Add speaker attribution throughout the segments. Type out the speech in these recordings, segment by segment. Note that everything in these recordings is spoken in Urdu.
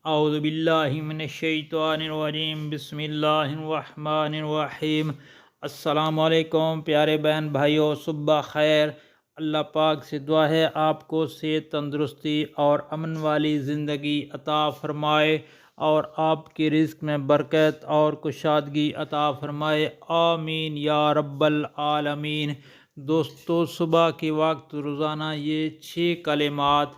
Speaker 1: اعوذ باللہ من الشیطان الرجیم، بسم اللہ الرحمن الرحیم۔ السلام علیکم پیارے بہن بھائیوں، صبح خیر۔ اللہ پاک سے دعا ہے آپ کو صحت، تندرستی اور امن والی زندگی عطا فرمائے اور آپ کے رزق میں برکت اور کشادگی عطا فرمائے، آمین یا رب العالمین۔ دوستو، صبح کے وقت روزانہ یہ 6 کلمات،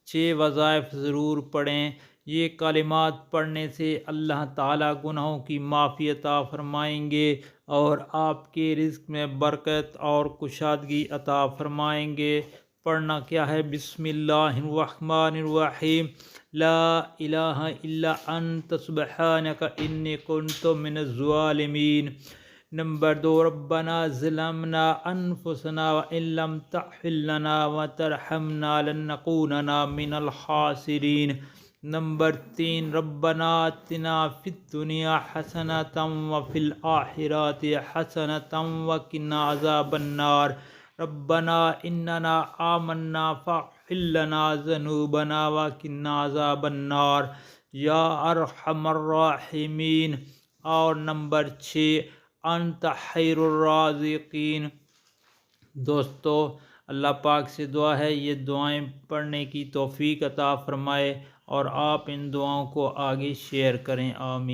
Speaker 1: 6 وظائف ضرور پڑھیں۔ یہ کلمات پڑھنے سے اللہ تعالیٰ گناہوں کی معافی عطا فرمائیں گے اور آپ کے رزق میں برکت اور کشادگی عطا فرمائیں گے۔ پڑھنا کیا ہے؟ بسم اللہ الرحمن الرحیم، لا الہ الا انت سبحانک انی کنت من الظالمین۔ نمبر 2، ربنا ظلمنا انفسنا وان لم تغفر لنا وترحمنا لنکونن من الخاسرین۔ نمبر 3، ربنا آتنا فی الدنیا حسنۃ وفی الآخرۃ حسنۃ وقنا عذاب النار۔ ربنا اننا آمنا فاغفر لنا ذنوبنا وقنا عذاب النار یا ارحم الراحمین۔ اور نمبر 6، انت خیر الرازقین۔ دوستو، اللہ پاک سے دعا ہے یہ دعائیں پڑھنے کی توفیق عطا فرمائے اور آپ ان دعاؤں کو آگے شیئر کریں، آمین۔